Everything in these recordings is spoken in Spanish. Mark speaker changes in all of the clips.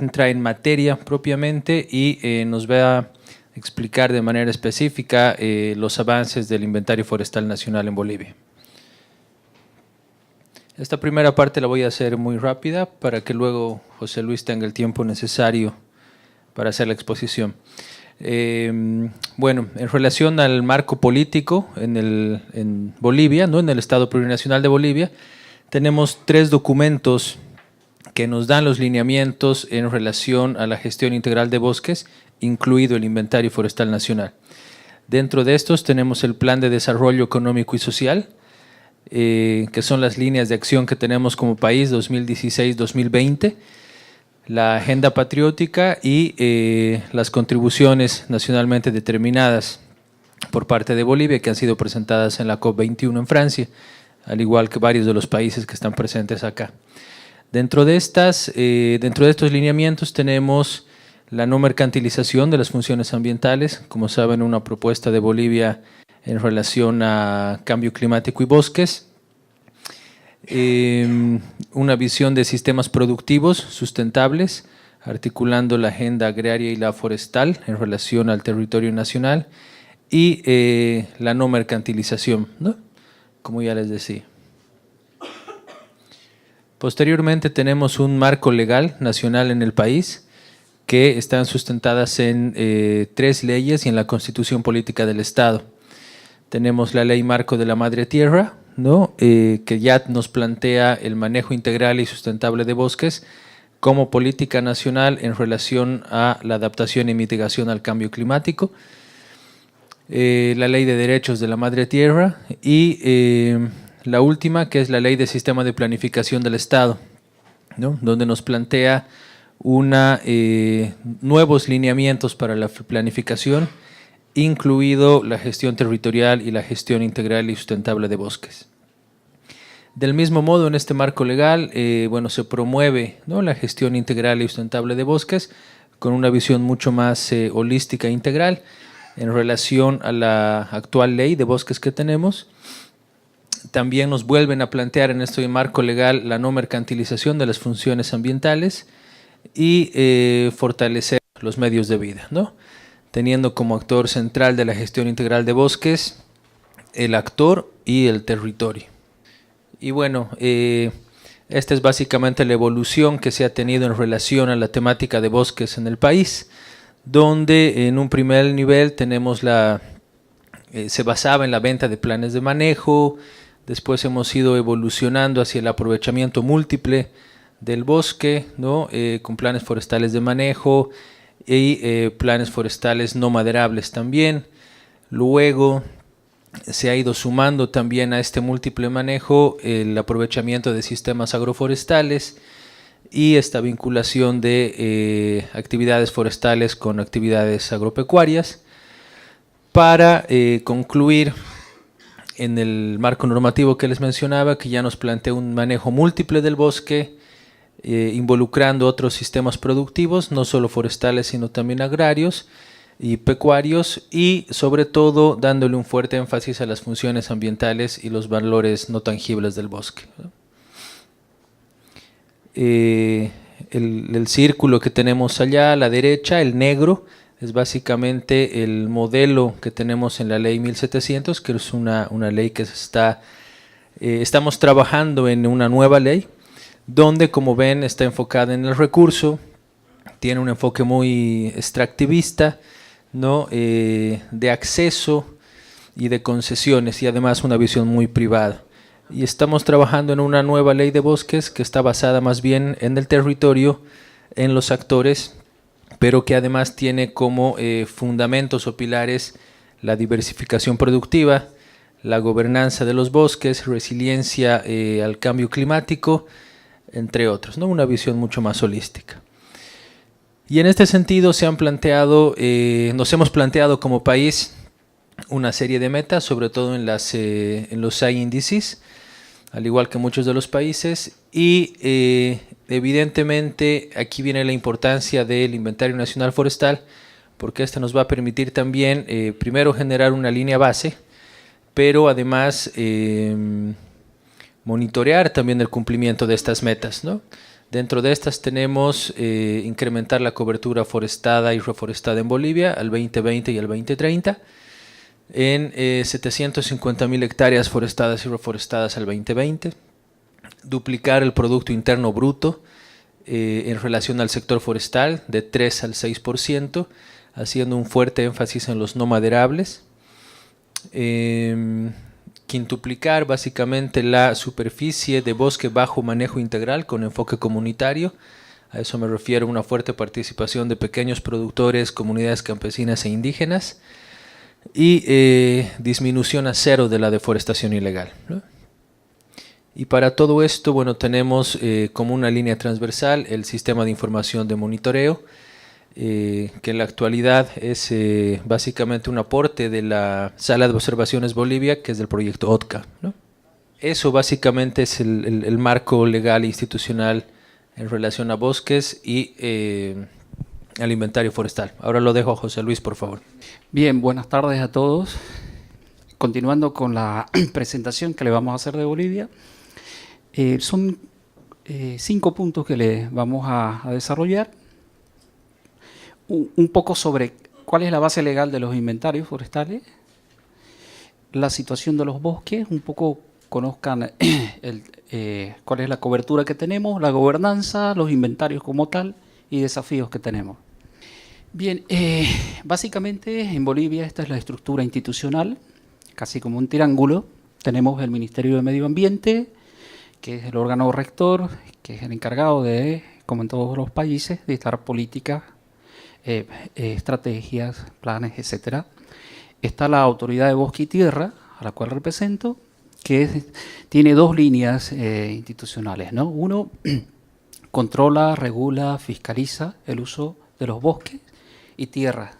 Speaker 1: entrar en materia propiamente y nos va a explicar de manera específica los avances del Inventario Forestal Nacional en Bolivia. Esta primera parte la voy a hacer muy rápida para que luego José Luis tenga el tiempo necesario para hacer la exposición. Bueno, en relación al marco político en Bolivia, ¿no? En el Estado Plurinacional de Bolivia, tenemos 3 documentos que nos dan los lineamientos en relación a la gestión integral de bosques, incluido el Inventario Forestal Nacional. Dentro de estos tenemos el Plan de Desarrollo Económico y Social, que son las líneas de acción que tenemos como país 2016-2020, la Agenda Patriótica y las contribuciones nacionalmente determinadas por parte de Bolivia que han sido presentadas en la COP21 en Francia, al igual que varios de los países que están presentes acá. Dentro de estos lineamientos tenemos la no mercantilización de las funciones ambientales, como saben, una propuesta de Bolivia en relación a cambio climático y bosques, una visión de sistemas productivos sustentables, articulando la agenda agraria y la forestal en relación al territorio nacional y la no mercantilización, ¿no? Como ya les decía. Posteriormente tenemos un marco legal nacional en el país que están sustentadas en 3 leyes y en la Constitución Política del Estado. Tenemos la Ley Marco de la Madre Tierra, ¿no? Que ya nos plantea el manejo integral y sustentable de bosques como política nacional en relación a la adaptación y mitigación al cambio climático. La Ley de Derechos de la Madre Tierra y la última, que es la Ley de Sistema de Planificación del Estado, ¿no? Donde nos plantea nuevos lineamientos para la planificación, incluido la gestión territorial y la gestión integral y sustentable de bosques. Del mismo modo, en este marco legal, se promueve, ¿no?, la gestión integral y sustentable de bosques con una visión mucho más holística e integral en relación a la actual ley de bosques que tenemos. También nos vuelven a plantear en este marco legal la no mercantilización de las funciones ambientales y fortalecer los medios de vida, ¿no?, teniendo como actor central de la gestión integral de bosques el actor y el territorio. Y bueno, esta es básicamente la evolución que se ha tenido en relación a la temática de bosques en el país, donde en un primer nivel tenemos se basaba en la venta de planes de manejo, después hemos ido evolucionando hacia el aprovechamiento múltiple del bosque, ¿no?, con planes forestales de manejo y planes forestales no maderables también. Luego se ha ido sumando también a este múltiple manejo el aprovechamiento de sistemas agroforestales y esta vinculación de actividades forestales con actividades agropecuarias para concluir en el marco normativo que les mencionaba, que ya nos plantea un manejo múltiple del bosque, involucrando otros sistemas productivos, no solo forestales, sino también agrarios y pecuarios, y sobre todo dándole un fuerte énfasis a las funciones ambientales y los valores no tangibles del bosque, ¿no? El círculo que tenemos allá a la derecha, el negro, es básicamente el modelo que tenemos en la ley 1700, que es una ley que estamos trabajando en una nueva ley, donde, como ven, está enfocada en el recurso, tiene un enfoque muy extractivista, ¿no?, de acceso y de concesiones, y además una visión muy privada. Y estamos trabajando en una nueva ley de bosques que está basada más bien en el territorio, en los actores, pero que además tiene como fundamentos o pilares la diversificación productiva, la gobernanza de los bosques, resiliencia al cambio climático, entre otros, ¿no?, una visión mucho más holística. Y en este sentido nos hemos planteado como país una serie de metas, sobre todo en los 6 índices, al igual que muchos de los países, y evidentemente aquí viene la importancia del Inventario Nacional Forestal, porque este nos va a permitir también, primero, generar una línea base, pero además monitorear también el cumplimiento de estas metas, ¿no? Dentro de estas tenemos incrementar la cobertura forestada y reforestada en Bolivia al 2020 y al 2030, en 750.000 hectáreas forestadas y reforestadas al 2020, duplicar el Producto Interno Bruto en relación al sector forestal de 3 al 6%, haciendo un fuerte énfasis en los no maderables. Quintuplicar básicamente la superficie de bosque bajo manejo integral con enfoque comunitario. A eso me refiero a una fuerte participación de pequeños productores, comunidades campesinas e indígenas, y disminución a cero de la deforestación ilegal, ¿no? Y para todo esto, bueno, tenemos como una línea transversal el sistema de información de monitoreo, que en la actualidad es básicamente un aporte de la Sala de Observaciones Bolivia, que es del proyecto OTCA, ¿no? Eso básicamente es el marco legal e institucional en relación a bosques y al inventario forestal. Ahora lo dejo a José Luis, por favor.
Speaker 2: Bien, buenas tardes a todos. Continuando con la presentación que le vamos a hacer de Bolivia, son 5 puntos que le vamos a desarrollar. Un poco sobre cuál es la base legal de los inventarios forestales, la situación de los bosques, un poco conozcan cuál es la cobertura que tenemos, la gobernanza, los inventarios como tal y desafíos que tenemos. Bien, básicamente en Bolivia esta es la estructura institucional, casi como un triángulo. Tenemos el Ministerio de Medio Ambiente, que es el órgano rector, que es el encargado de, como en todos los países, de dictar políticas, estrategias, planes, etcétera. Está la Autoridad de Bosque y Tierra, a la cual represento, que tiene 2 líneas institucionales, ¿no? Uno, controla, regula, fiscaliza el uso de los bosques y tierra.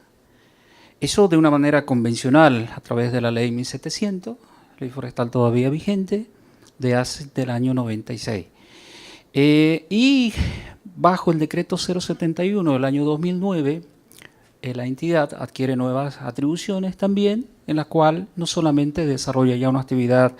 Speaker 2: Eso de una manera convencional, a través de la ley 1700, ley forestal todavía vigente, del año 96. Y bajo el decreto 071 del año 2009, la entidad adquiere nuevas atribuciones también, en la cual no solamente desarrolla ya una actividad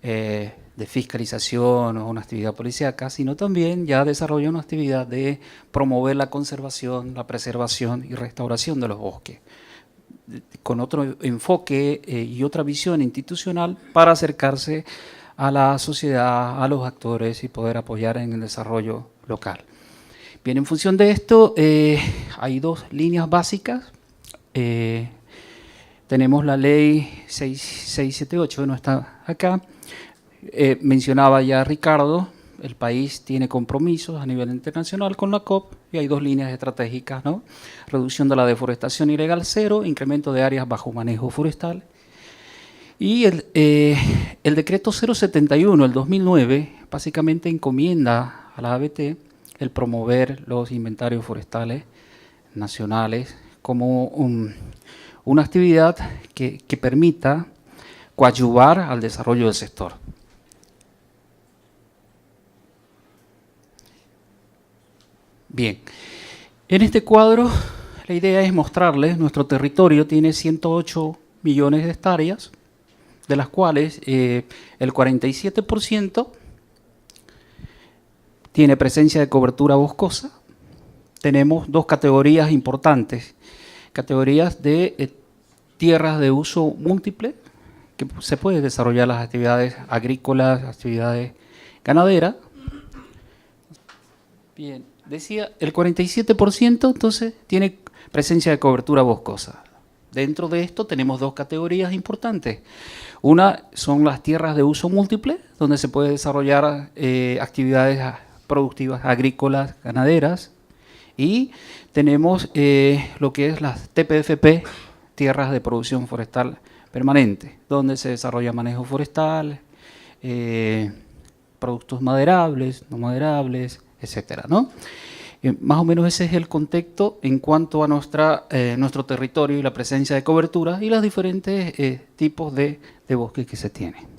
Speaker 2: de fiscalización o una actividad policíaca, sino también ya desarrolla una actividad de promover la conservación, la preservación y restauración de los bosques, con otro enfoque y otra visión institucional para acercarse a la sociedad, a los actores y poder apoyar en el desarrollo local. Bien, en función de esto, hay 2 líneas básicas. Tenemos la ley 678, no está acá. Mencionaba ya Ricardo, el país tiene compromisos a nivel internacional con la COP y hay 2 líneas estratégicas, ¿no? Reducción de la deforestación ilegal 0, incremento de áreas bajo manejo forestal. Y el decreto 071 del 2009 básicamente encomienda a la ABT el promover los inventarios forestales nacionales como una actividad que permita coadyuvar al desarrollo del sector. Bien, en este cuadro la idea es mostrarles, nuestro territorio tiene 108 millones de hectáreas, de las cuales el 47% tiene presencia de cobertura boscosa. Tenemos 2 categorías importantes, categorías de tierras de uso múltiple, que se pueden desarrollar las actividades agrícolas, actividades ganaderas. Bien, decía, el 47% entonces tiene presencia de cobertura boscosa. Dentro de esto tenemos 2 categorías importantes. Una son las tierras de uso múltiple, donde se puede desarrollar actividades productivas agrícolas, ganaderas, y tenemos lo que es las TPFP, tierras de producción forestal permanente, donde se desarrolla manejo forestal, productos maderables, no maderables, etcétera, ¿no? Más o menos ese es el contexto en cuanto a nuestro territorio y la presencia de cobertura y los diferentes tipos de bosques que se tienen.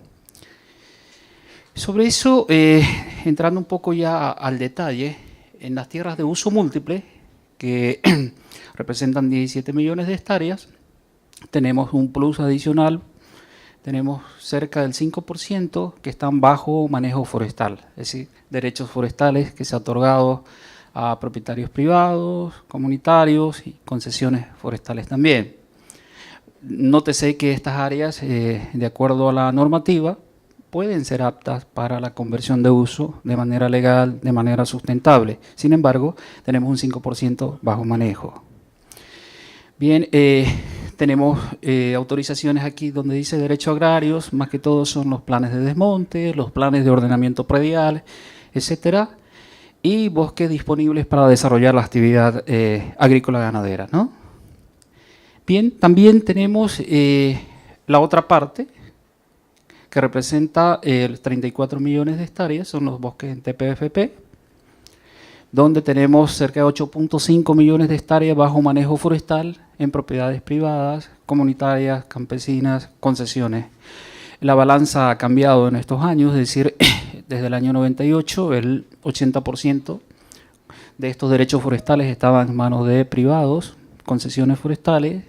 Speaker 2: Sobre eso, entrando un poco ya al detalle, en las tierras de uso múltiple, que representan 17 millones de hectáreas, tenemos un plus adicional tenemos cerca del 5% que están bajo manejo forestal, es decir, derechos forestales que se ha otorgado a propietarios privados, comunitarios y concesiones forestales también. Nótese que estas áreas, de acuerdo a la normativa, pueden ser aptas para la conversión de uso de manera legal, de manera sustentable. Sin embargo, tenemos un 5% bajo manejo. Bien, tenemos autorizaciones aquí donde dice derechos agrarios, más que todo son los planes de desmonte, los planes de ordenamiento predial, etcétera, y bosques disponibles para desarrollar la actividad agrícola ganadera, ¿no? Bien, también tenemos la otra parte, que representa 34 millones de hectáreas, son los bosques en TPFP, donde tenemos cerca de 8.5 millones de hectáreas bajo manejo forestal en propiedades privadas, comunitarias, campesinas, concesiones. La balanza ha cambiado en estos años, es decir, desde el año 98 el 80% de estos derechos forestales estaban en manos de privados, concesiones forestales,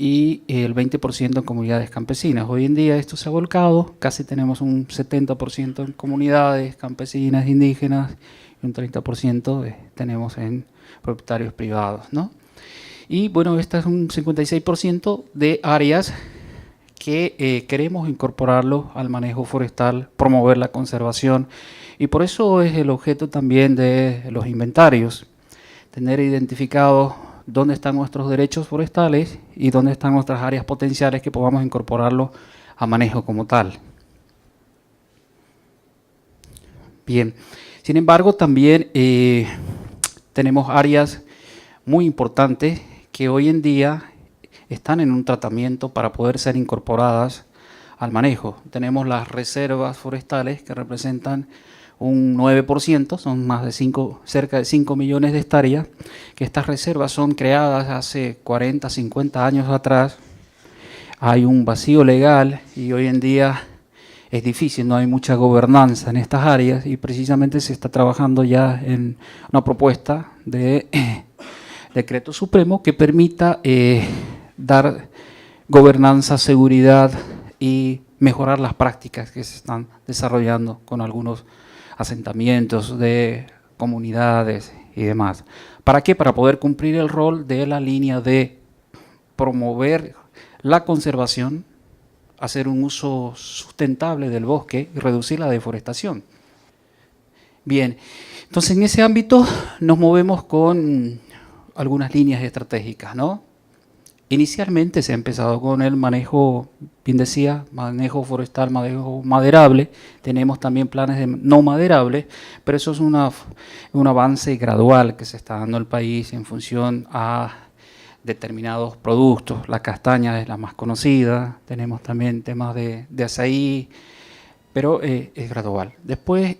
Speaker 2: y el 20% en comunidades campesinas. Hoy en día esto se ha volcado, casi tenemos un 70% en comunidades campesinas, indígenas, y un 30% tenemos en propietarios privados, ¿no? Y bueno, este es un 56% de áreas que queremos incorporarlo al manejo forestal, promover la conservación, y por eso es el objeto también de los inventarios, tener identificado dónde están nuestros derechos forestales y dónde están nuestras áreas potenciales que podamos incorporarlo a manejo como tal. Bien, sin embargo también tenemos áreas muy importantes que hoy en día están en un tratamiento para poder ser incorporadas al manejo. Tenemos las reservas forestales que representan un 9%, son más de cerca de 5 millones de hectáreas, que estas reservas son creadas hace 40, 50 años atrás. Hay un vacío legal y hoy en día es difícil, no hay mucha gobernanza en estas áreas y precisamente se está trabajando ya en una propuesta de decreto supremo que permita dar gobernanza, seguridad y mejorar las prácticas que se están desarrollando con algunos asentamientos de comunidades y demás. ¿Para qué? Para poder cumplir el rol de la línea de promover la conservación, hacer un uso sustentable del bosque y reducir la deforestación. Bien, entonces en ese ámbito nos movemos con algunas líneas estratégicas, ¿no? Inicialmente se ha empezado con el manejo, bien decía, manejo forestal, manejo maderable. Tenemos también planes de no maderable, pero eso es un avance gradual que se está dando en el país en función a determinados productos. La castaña es la más conocida, tenemos también temas de azaí, pero es gradual. Después,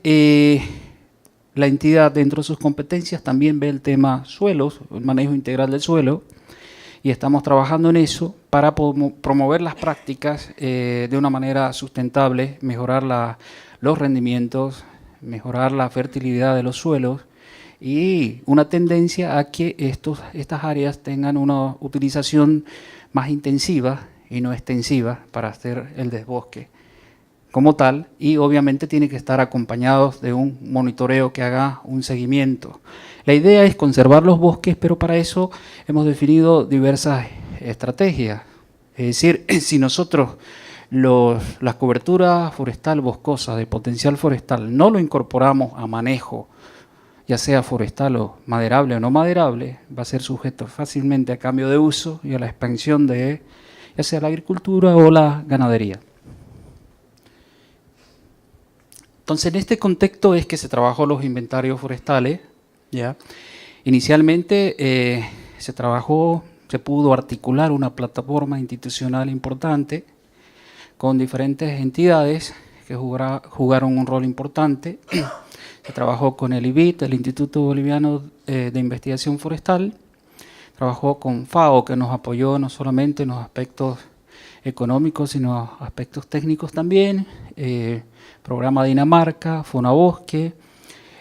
Speaker 2: la entidad dentro de sus competencias también ve el tema suelos, el manejo integral del suelo, y estamos trabajando en eso para promover las prácticas de una manera sustentable, mejorar los rendimientos, mejorar la fertilidad de los suelos y una tendencia a que estas áreas tengan una utilización más intensiva y no extensiva para hacer el desbosque como tal, y obviamente tiene que estar acompañados de un monitoreo que haga un seguimiento. La idea es conservar los bosques, pero para eso hemos definido diversas estrategias. Es decir, si nosotros la cobertura forestal boscosa de potencial forestal no lo incorporamos a manejo, ya sea forestal o maderable o no maderable, va a ser sujeto fácilmente a cambio de uso y a la expansión de ya sea la agricultura o la ganadería. Entonces, en este contexto es que se trabajó los inventarios forestales, ¿ya? Inicialmente se pudo articular una plataforma institucional importante con diferentes entidades que jugaron un rol importante. Se trabajó con el IBIT, el Instituto Boliviano de Investigación Forestal, trabajó con FAO, que nos apoyó no solamente en los aspectos económicos, sino aspectos técnicos también, Programa Dinamarca, Fonabosque.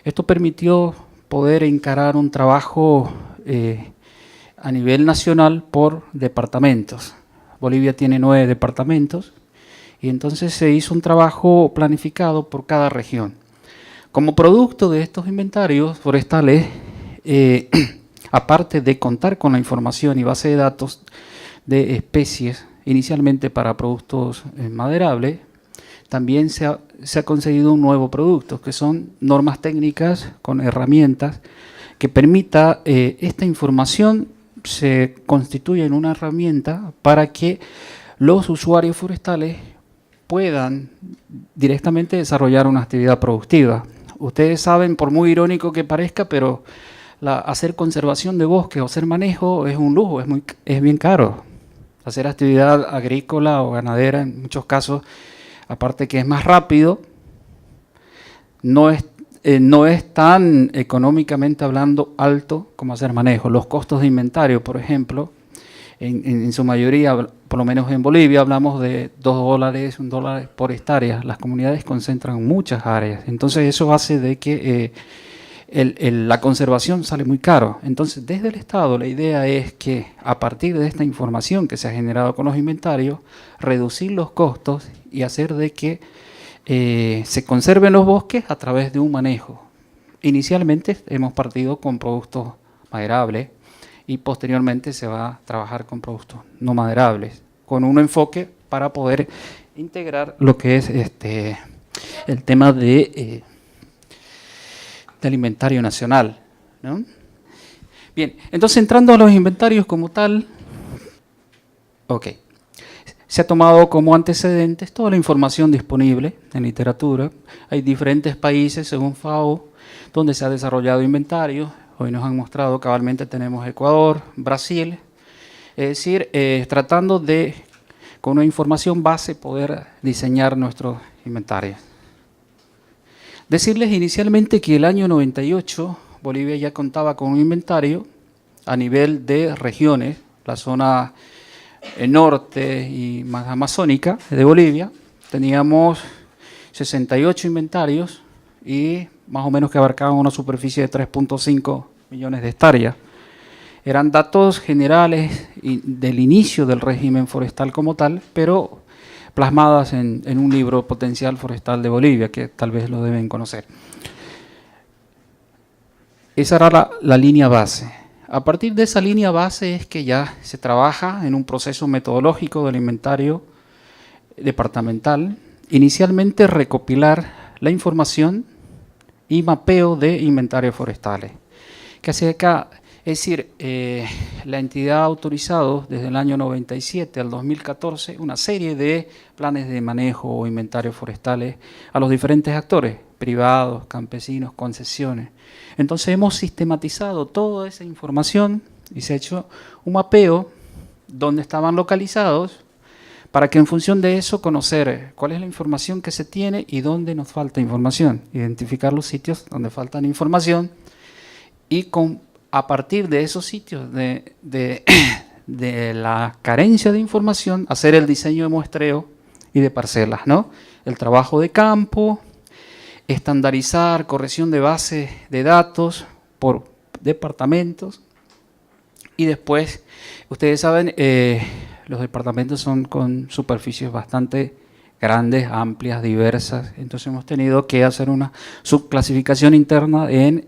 Speaker 2: Esto permitió poder encarar un trabajo a nivel nacional por departamentos. Bolivia tiene 9 departamentos Y entonces se hizo un trabajo planificado por cada región. Como producto de estos inventarios forestales, aparte de contar con la información y base de datos de especies, inicialmente para productos maderables, también se ha conseguido un nuevo producto, que son normas técnicas con herramientas que permita esta información se constituye en una herramienta para que los usuarios forestales puedan directamente desarrollar una actividad productiva. Ustedes saben, por muy irónico que parezca, pero hacer conservación de bosques o hacer manejo es un lujo, es bien caro. Hacer actividad agrícola o ganadera, en muchos casos, aparte que es más rápido, no es tan económicamente hablando alto como hacer manejo. Los costos de inventario, por ejemplo, en su mayoría, por lo menos en Bolivia, hablamos de $2, $1 por hectárea. Las comunidades concentran muchas áreas. Entonces eso hace de que la conservación sale muy caro. Entonces desde el Estado la idea es que a partir de esta información que se ha generado con los inventarios, reducir los costos y hacer de que se conserven los bosques a través de un manejo. Inicialmente hemos partido con productos maderables y posteriormente se va a trabajar con productos no maderables, con un enfoque para poder integrar lo que es el tema de inventario nacional, ¿no? Bien, entonces entrando a los inventarios como tal, ok. Se ha tomado como antecedentes toda la información disponible en literatura. Hay diferentes países, según FAO, donde se ha desarrollado inventarios. Hoy nos han mostrado, cabalmente tenemos Ecuador, Brasil. Es decir, tratando de, con una información base, poder diseñar nuestros inventarios. Decirles inicialmente que el año 98 Bolivia ya contaba con un inventario a nivel de regiones, la zona norte y más amazónica de Bolivia. Teníamos 68 inventarios y más o menos que abarcaban una superficie de 3.5 millones de hectáreas. Eran datos generales del inicio del régimen forestal como tal, pero plasmadas en un libro Potencial Forestal de Bolivia, que tal vez lo deben conocer. Esa era la línea base. A partir de esa línea base es que ya se trabaja en un proceso metodológico del inventario departamental. Inicialmente recopilar la información y mapeo de inventarios forestales. ¿Qué hace acá? Es decir, la entidad ha autorizado desde el año 97 al 2014 una serie de planes de manejo o inventarios forestales a los diferentes actores, privados, campesinos, concesiones. Entonces hemos sistematizado toda esa información y se ha hecho un mapeo donde estaban localizados para que en función de eso conocer cuál es la información que se tiene y dónde nos falta información, identificar los sitios donde faltan información y a partir de esos sitios de la carencia de información hacer el diseño de muestreo y de parcelas, ¿no? El trabajo de campo, estandarizar, corrección de bases de datos por departamentos y después, ustedes saben, los departamentos son con superficies bastante grandes, amplias, diversas, entonces hemos tenido que hacer una subclasificación interna en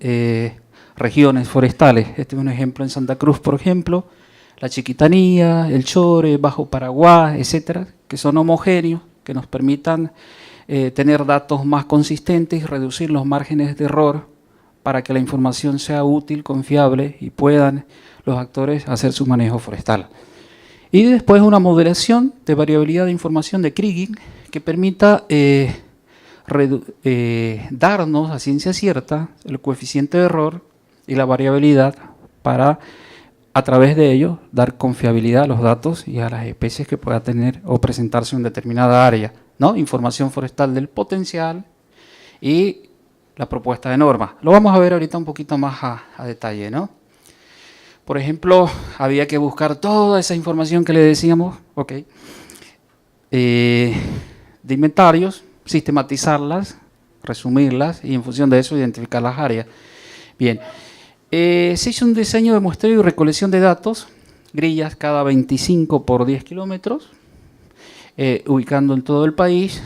Speaker 2: regiones forestales. Este es un ejemplo en Santa Cruz, por ejemplo, la Chiquitanía, el Chore, Bajo Paraguay, etcétera, que son homogéneos, que nos permitan tener datos más consistentes y reducir los márgenes de error para que la información sea útil, confiable y puedan los actores hacer su manejo forestal. Y después una modelación de variabilidad de información de Kriging que permita darnos a ciencia cierta el coeficiente de error y la variabilidad para, a través de ello, dar confiabilidad a los datos y a las especies que pueda tener o presentarse en determinada área, ¿no? Información forestal del potencial y la propuesta de norma. Lo vamos a ver ahorita un poquito más a detalle, ¿no? Por ejemplo, había que buscar toda esa información que le decíamos, de inventarios, sistematizarlas, resumirlas y en función de eso identificar las áreas. Bien, se hizo un diseño de muestreo y recolección de datos, grillas cada 25 por 10 kilómetros. ubicando en todo el país,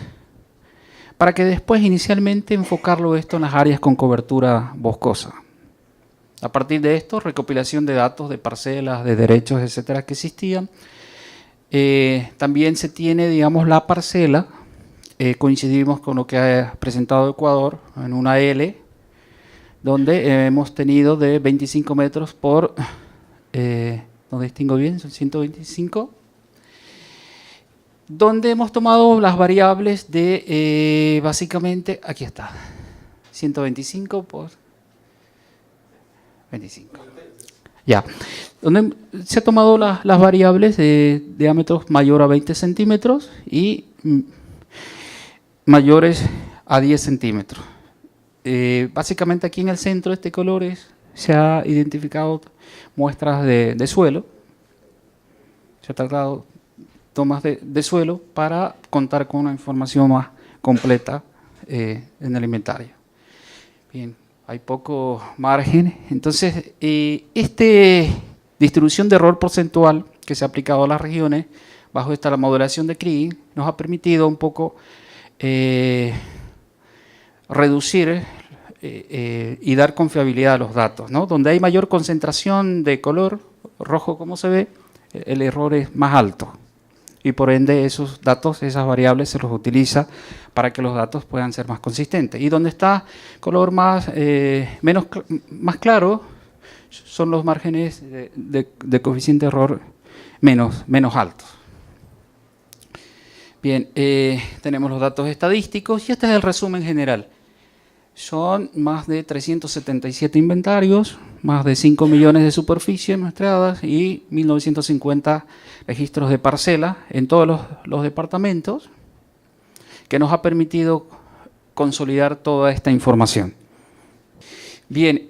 Speaker 2: para que después inicialmente enfocarlo esto en las áreas con cobertura boscosa. A partir de esto, recopilación de datos de parcelas, de derechos, etcétera, que existían. También se tiene, digamos, la parcela, coincidimos con lo que ha presentado Ecuador en una L, donde hemos tenido de 25 metros por, no distingo bien, son 125, donde hemos tomado las variables de, básicamente, aquí está, 125 por 25. Ya, donde se ha tomado las variables de diámetros mayor a 20 centímetros y mayores a 10 centímetros. Básicamente aquí en el centro de este color se ha identificado muestras de suelo, se ha tratado tomas de suelo para contar con una información más completa en el inventario. Bien, hay poco margen. Entonces, esta distribución de error porcentual que se ha aplicado a las regiones bajo la modelación de Kriging nos ha permitido un poco reducir y dar confiabilidad a los datos, ¿no? Donde hay mayor concentración de color rojo, como se ve, el error es más alto. Y por ende esos datos, esas variables se los utiliza para que los datos puedan ser más consistentes. Y donde está color más claro son los márgenes de coeficiente de error menos altos. Bien, tenemos los datos estadísticos y este es el resumen general. Son más de 377 inventarios, más de 5 millones de superficies muestreadas y 1.950 registros de parcela en todos los departamentos, que nos ha permitido consolidar toda esta información. Bien,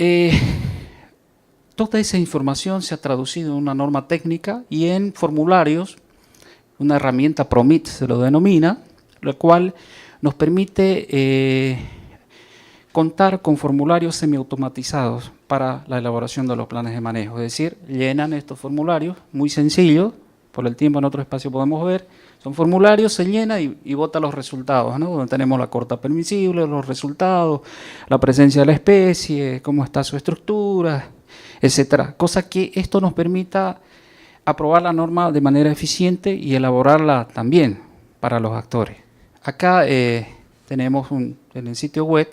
Speaker 2: toda esa información se ha traducido en una norma técnica y en formularios, una herramienta PROMIT se lo denomina, la cual nos permite contar con formularios semiautomatizados para la elaboración de los planes de manejo. Es decir, llenan estos formularios, muy sencillos, por el tiempo en otro espacio podemos ver, son formularios, se llena y bota los resultados, ¿no? Donde tenemos la corta permisible, los resultados, la presencia de la especie, cómo está su estructura, etcétera. Cosa que esto nos permita aprobar la norma de manera eficiente y elaborarla también para los actores. Acá tenemos en el sitio web,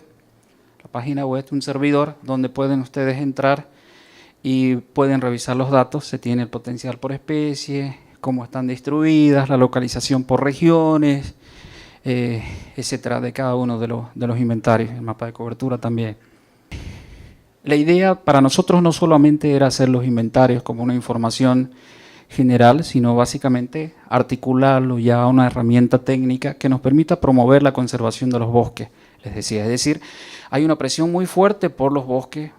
Speaker 2: la página web, un servidor donde pueden ustedes entrar y pueden revisar los datos. Se tiene el potencial por especie, cómo están distribuidas, la localización por regiones, etcétera, de cada uno de los inventarios, el mapa de cobertura también. La idea para nosotros no solamente era hacer los inventarios como una información general, sino básicamente articularlo ya a una herramienta técnica que nos permita promover la conservación de los bosques. Les decía, es decir, hay una presión muy fuerte por los bosques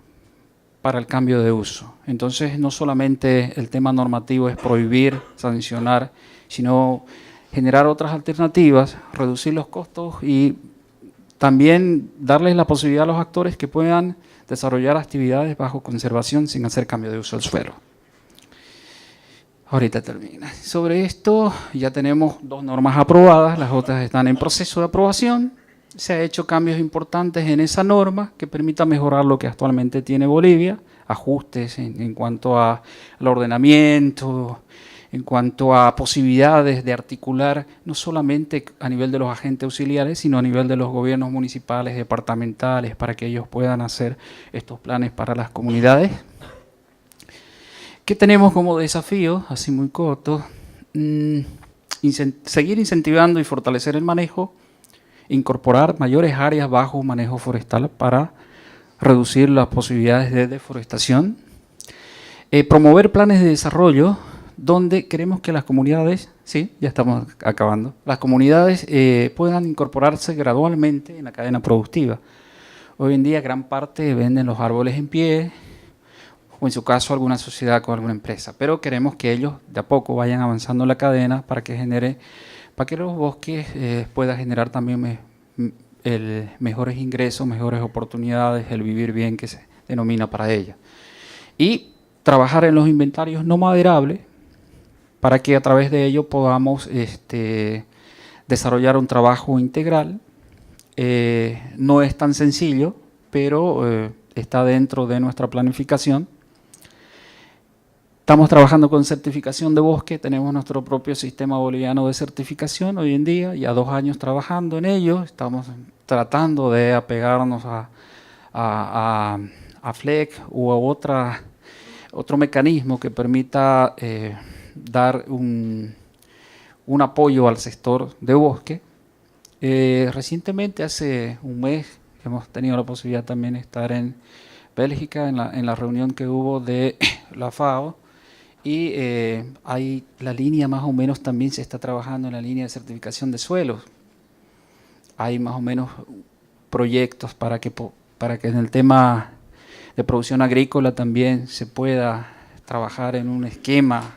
Speaker 2: para el cambio de uso. Entonces, no solamente el tema normativo es prohibir, sancionar, sino generar otras alternativas, reducir los costos y también darles la posibilidad a los actores que puedan desarrollar actividades bajo conservación sin hacer cambio de uso del suelo. Ahorita termina. Sobre esto ya tenemos 2 normas aprobadas, las otras están en proceso de aprobación. Se han hecho cambios importantes en esa norma que permita mejorar lo que actualmente tiene Bolivia, ajustes en cuanto al ordenamiento, en cuanto a posibilidades de articular no solamente a nivel de los agentes auxiliares, sino a nivel de los gobiernos municipales, departamentales, para que ellos puedan hacer estos planes para las comunidades. ¿Qué tenemos como desafío? Así muy corto, seguir incentivando y fortalecer el manejo, incorporar mayores áreas bajo manejo forestal para reducir las posibilidades de deforestación, promover planes de desarrollo donde queremos que las comunidades, sí, ya estamos acabando, las comunidades puedan incorporarse gradualmente en la cadena productiva. Hoy en día gran parte venden los árboles en pie, o en su caso alguna sociedad con alguna empresa, pero queremos que ellos de a poco vayan avanzando en la cadena para que los bosques puedan generar también mejores ingresos, mejores oportunidades, el vivir bien que se denomina para ellos. Y trabajar en los inventarios no maderables para que a través de ello podamos desarrollar un trabajo integral. No es tan sencillo, pero está dentro de nuestra planificación. Estamos trabajando con certificación de bosque, tenemos nuestro propio sistema boliviano de certificación hoy en día, ya 2 años trabajando en ello, estamos tratando de apegarnos a FLEC u a otro mecanismo que permita dar un apoyo al sector de bosque. Recientemente, hace un mes, hemos tenido la posibilidad también de estar en Bélgica en la reunión que hubo de la FAO, y hay la línea más o menos también se está trabajando en la línea de certificación de suelos. Hay más o menos proyectos para que en el tema de producción agrícola también se pueda trabajar en un esquema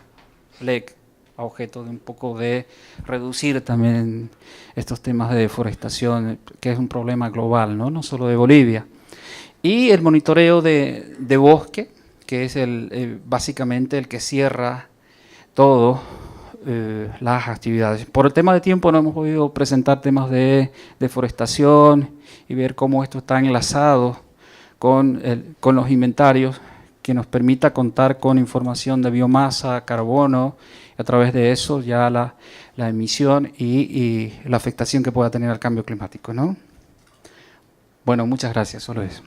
Speaker 2: FLEC a objeto de un poco de reducir también estos temas de deforestación, que es un problema global, no solo de Bolivia. Y el monitoreo de bosque, que es básicamente el que cierra todo las actividades. Por el tema de tiempo no hemos podido presentar temas de deforestación y ver cómo esto está enlazado con los inventarios, que nos permita contar con información de biomasa, carbono, y a través de eso ya la emisión y la afectación que pueda tener al cambio climático, ¿no? Bueno, muchas gracias, solo eso.